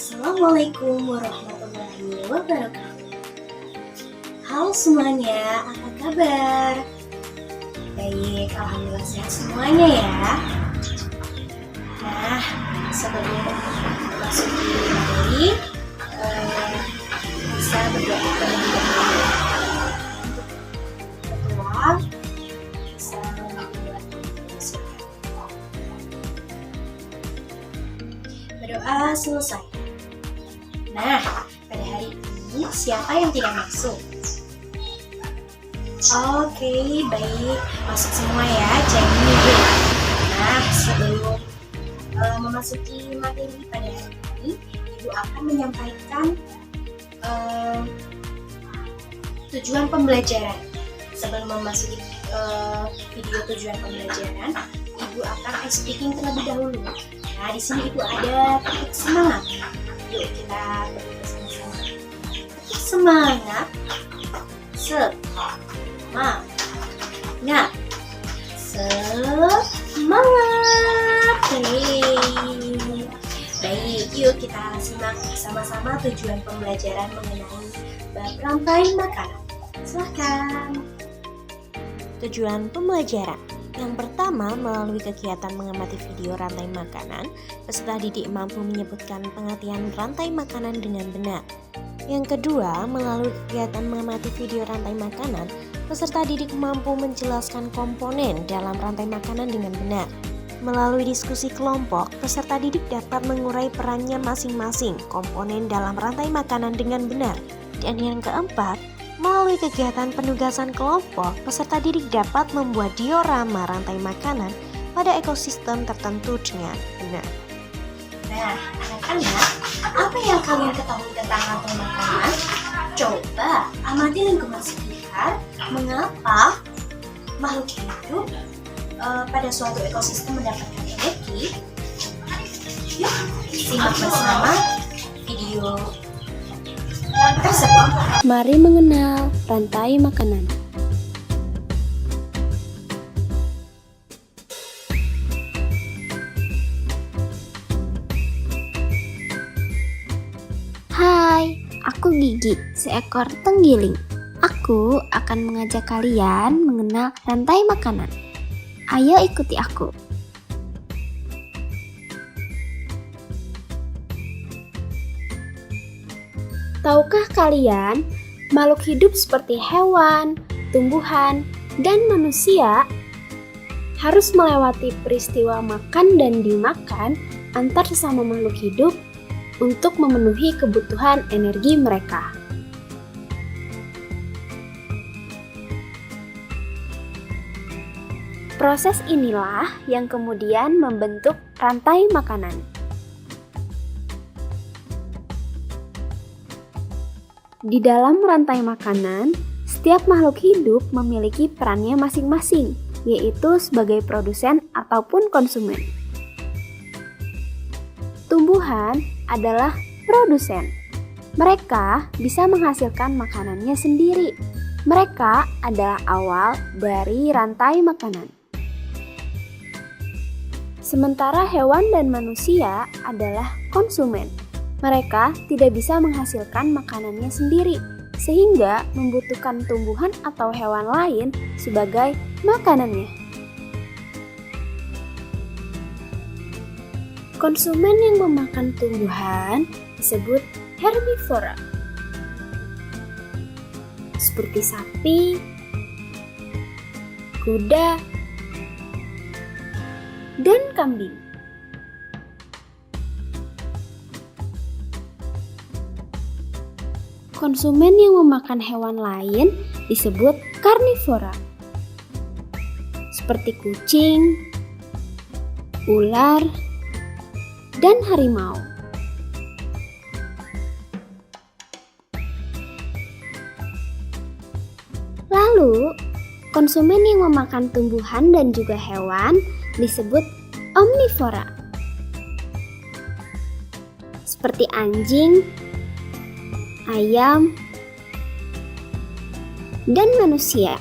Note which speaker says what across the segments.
Speaker 1: Assalamualaikum warahmatullahi wabarakatuh. Halo semuanya, apa kabar? Baik, alhamdulillah sehat semuanya ya. Nah, sebelum memasuki materi, bisa berdoa terlebih dahulu. Berdoa bisa membuat surga. Berdoa selesai. Nah, pada hari ini siapa yang tidak masuk? Oke, baik, masuk semua ya, jangan dulu. Nah, sebelum memasuki materi pada hari ini, Ibu akan menyampaikan tujuan pembelajaran. Sebelum memasuki video tujuan pembelajaran, Ibu akan speaking terlebih dahulu. Nah, di sini Ibu ada titik semangat. Yuk kita berdoa sama-sama. Titik semangat. Semangat. Baik, yuk kita simak sama-sama tujuan pembelajaran mengenai bab rantai makanan. Silakan.
Speaker 2: Tujuan pembelajaran. Yang pertama, melalui kegiatan mengamati video rantai makanan, peserta didik mampu menyebutkan pengertian rantai makanan dengan benar. Yang kedua, melalui kegiatan mengamati video rantai makanan, peserta didik mampu menjelaskan komponen dalam rantai makanan dengan benar. Melalui diskusi kelompok, peserta didik dapat mengurai perannya masing-masing komponen dalam rantai makanan dengan benar. Dan yang keempat, melalui kegiatan penugasan kelompok, peserta didik dapat membuat diorama rantai makanan pada ekosistem tertentu dengan benar.
Speaker 1: Nah, anak-anak, apa yang kalian ketahui tentang rantai makanan? Coba amati lingkungan sekitar, mengapa makhluk hidup pada suatu ekosistem mendapatkan energi. Yuk, simak bersama video tersebut.
Speaker 3: Mari mengenal rantai makanan. Hai, aku Gigi, seekor tenggiling. Aku akan mengajak kalian mengenal rantai makanan. Ayo ikuti aku. Tahukah kalian, makhluk hidup seperti hewan, tumbuhan, dan manusia harus melewati peristiwa makan dan dimakan antar sesama makhluk hidup untuk memenuhi kebutuhan energi mereka. Proses inilah yang kemudian membentuk rantai makanan. Di dalam rantai makanan, setiap makhluk hidup memiliki perannya masing-masing, yaitu sebagai produsen ataupun konsumen. Tumbuhan adalah produsen. Mereka bisa menghasilkan makanannya sendiri. Mereka adalah awal dari rantai makanan. Sementara hewan dan manusia adalah konsumen. Mereka tidak bisa menghasilkan makanannya sendiri, sehingga membutuhkan tumbuhan atau hewan lain sebagai makanannya. Konsumen yang memakan tumbuhan disebut herbivora, seperti sapi, kuda, dan kambing. Konsumen yang memakan hewan lain disebut karnivora, seperti kucing, ular, dan harimau. Lalu, konsumen yang memakan tumbuhan dan juga hewan disebut omnivora, seperti anjing, ayam, dan manusia.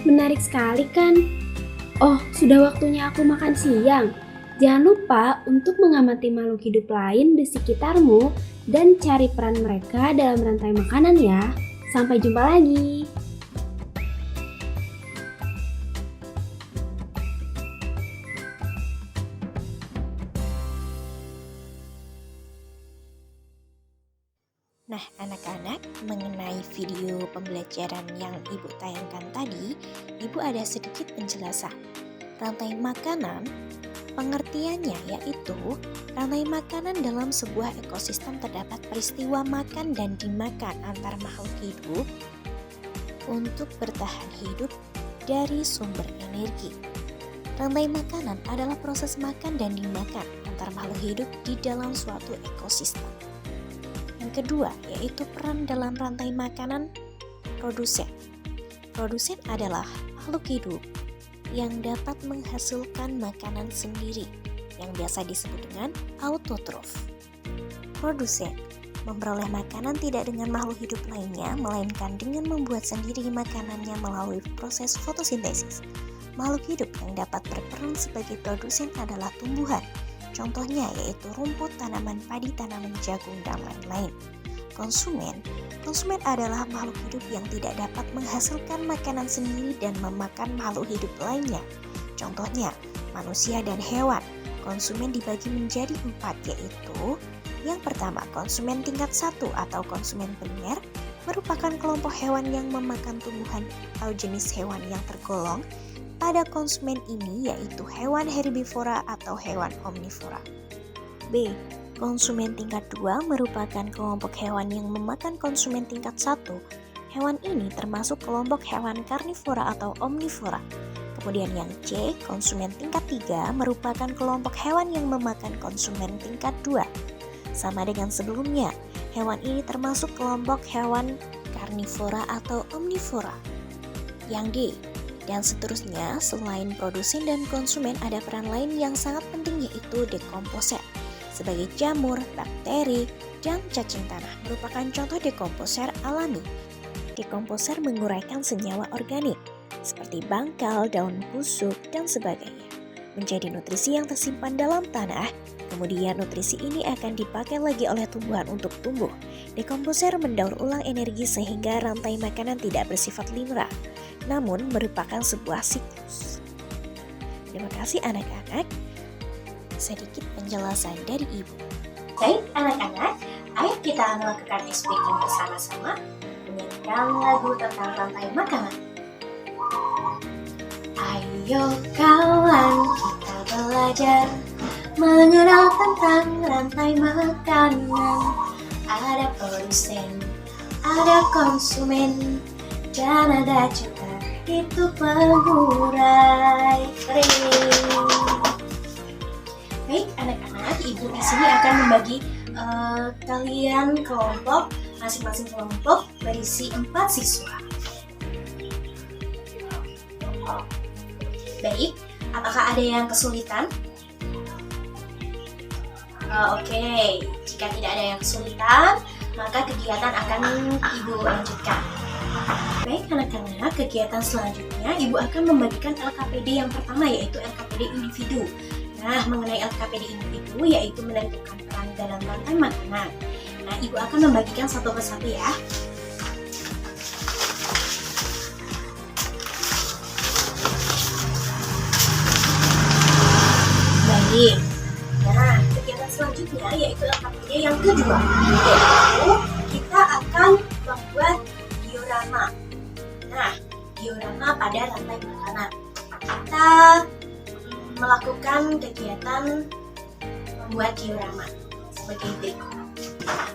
Speaker 3: menarik sekali kan? Oh, sudah waktunya aku makan siang. Jangan lupa untuk mengamati makhluk hidup lain di sekitarmu dan cari peran mereka dalam rantai makanan ya. Sampai jumpa lagi.
Speaker 2: Nah, anak-anak, mengenai video pembelajaran yang Ibu tayangkan tadi, Ibu ada sedikit penjelasan. Rantai makanan, pengertiannya yaitu rantai makanan dalam sebuah ekosistem terdapat peristiwa makan dan dimakan antar makhluk hidup untuk bertahan hidup dari sumber energi. Rantai makanan adalah proses makan dan dimakan antar makhluk hidup di dalam suatu ekosistem. Yang kedua, yaitu peran dalam rantai makanan produsen. Produsen adalah makhluk hidup yang dapat menghasilkan makanan sendiri, yang biasa disebut dengan autotrof. Produsen memperoleh makanan tidak dengan makhluk hidup lainnya, melainkan dengan membuat sendiri makanannya melalui proses fotosintesis. Makhluk hidup yang dapat berperan sebagai produsen adalah tumbuhan. Contohnya yaitu rumput, tanaman padi, tanaman jagung, dan lain-lain. Konsumen adalah makhluk hidup yang tidak dapat menghasilkan makanan sendiri dan memakan makhluk hidup lainnya. Contohnya, manusia dan hewan. Konsumen dibagi menjadi 4, yaitu yang pertama, konsumen tingkat 1 atau konsumen primer merupakan kelompok hewan yang memakan tumbuhan atau jenis hewan yang tergolong pada konsumen ini, yaitu hewan herbivora atau hewan omnivora. B. Konsumen tingkat 2 merupakan kelompok hewan yang memakan konsumen tingkat 1. Hewan ini termasuk kelompok hewan karnivora atau omnivora. Kemudian yang C, konsumen tingkat 3 merupakan kelompok hewan yang memakan konsumen tingkat 2. Sama dengan sebelumnya, hewan ini termasuk kelompok hewan karnivora atau omnivora. Yang D, dan seterusnya. Selain produsen dan konsumen, ada peran lain yang sangat penting, yaitu dekomposer. Sebagai jamur, bakteri, dan cacing tanah merupakan contoh dekomposer alami. Dekomposer menguraikan senyawa organik seperti bangkal, daun busuk, dan sebagainya menjadi nutrisi yang tersimpan dalam tanah. Kemudian nutrisi ini akan dipakai lagi oleh tumbuhan untuk tumbuh. Dekomposer mendaur ulang energi sehingga rantai makanan tidak bersifat linear, namun merupakan sebuah siklus. Terima kasih anak-anak. Sedikit penjelasan dari Ibu.
Speaker 1: Baik anak-anak, ayo kita melakukan speaking bersama-sama menyanyikan lagu tentang rantai makanan. Ayo kawan, kita belajar mengenal tentang rantai makanan. Ada produsen, ada konsumen, dan ada juga itu pengurai. Baik anak-anak, Ibu di sini akan membagi kalian kelompok, masing-masing kelompok berisi 4 siswa. Baik, apakah ada yang kesulitan? Oke, jika tidak ada yang kesulitan, maka kegiatan akan Ibu lanjutkan. Baik anak-anak, kegiatan selanjutnya Ibu akan membagikan LKPD yang pertama, yaitu LKPD individu. Nah, mengenai LKPD individu, yaitu menentukan peran dalam rantai makanan. Nah, Ibu akan membagikan satu persatu ya. Baik. Nah, kegiatan selanjutnya yaitu LKPD yang kedua, yaitu kita akan membuat diorama. Nah, diorama pada rantai makanan. Kita melakukan kegiatan membuat diorama sebagai berikut.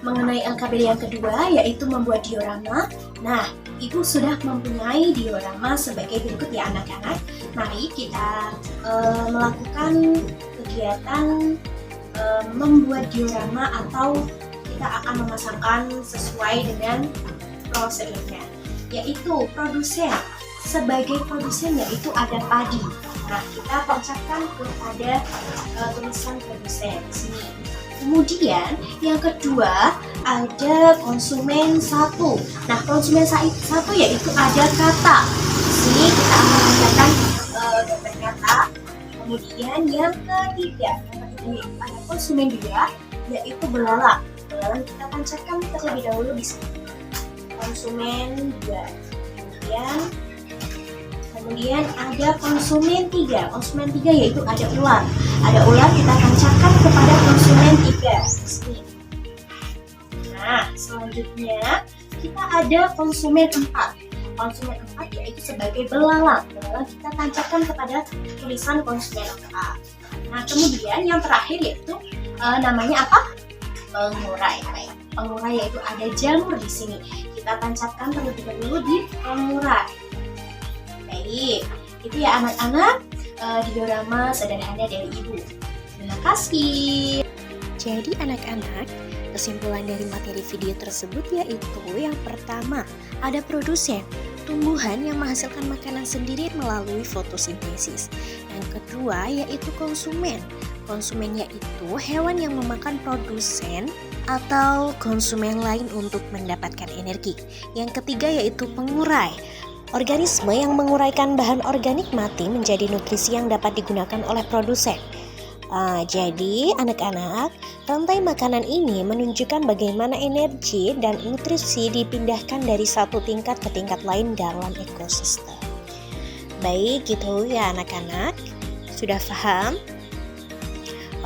Speaker 1: Mengenai LKPD yang kedua yaitu membuat diorama. Nah, Ibu sudah mempunyai diorama sebagai berikut ya anak-anak. Mari kita melakukan kegiatan membuat diorama, atau kita akan memasangkan sesuai dengan prosedurnya, yaitu produsen. Sebagai produsen yaitu ada padi. Nah, kita tancapkan kepada tulisan produsen di sini. Kemudian yang kedua ada konsumen 1. Nah, konsumen 1 yaitu ada kata. Di sini kita menggunakan gambar kata. Kemudian yang ketiga yaitu ada konsumen 2, yaitu belalang. Belalang kita tancapkan terlebih dahulu di sini. Konsumen 2. Kemudian ada konsumen 3. Konsumen 3 yaitu ada ular. Ada ular kita tancapkan kepada konsumen 3 di sini. Nah, selanjutnya kita ada konsumen 4. Konsumen 4 yaitu sebagai belalang. Belalang kita tancapkan kepada tulisan konsumen 4. Nah, kemudian yang terakhir yaitu namanya apa? Pengurai. Pengurai yaitu ada jamur di sini. Kita tancapkan terlebih dahulu di pengurai. Baik, itu ya anak-anak diorama sederhana dari Ibu. Terima kasih.
Speaker 2: Jadi anak-anak, kesimpulan dari materi video tersebut yaitu yang pertama, ada produsen, tumbuhan yang menghasilkan makanan sendiri melalui fotosintesis. Yang kedua yaitu konsumen. Konsumen yaitu hewan yang memakan produsen atau konsumen lain untuk mendapatkan energi. Yang ketiga yaitu pengurai. Organisme yang menguraikan bahan organik mati menjadi nutrisi yang dapat digunakan oleh produsen. Jadi anak-anak, rantai makanan ini menunjukkan bagaimana energi dan nutrisi dipindahkan dari satu tingkat ke tingkat lain dalam ekosistem. Baik, gitu ya anak-anak. Sudah paham?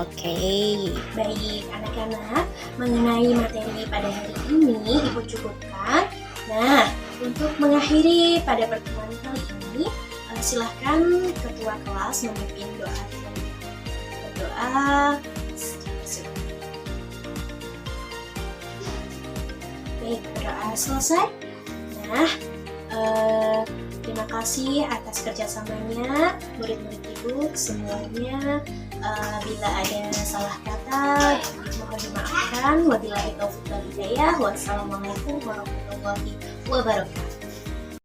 Speaker 2: Oke.
Speaker 1: Baik anak-anak, mengenai materi pada hari ini Ibu cukupkan. Nah, untuk mengakhiri pada pertemuan kali ini, silahkan ketua kelas memimpin doa. Berdoa. Baik, berdoa selesai. Nah, terima kasih atas kerjasamanya murid-murid Ibu semuanya. Bila ada salah kata, mohon dimaafkan. Wabillahi taufiq wal hidayah. Wassalamualaikum warahmatullahi wabarakatuh.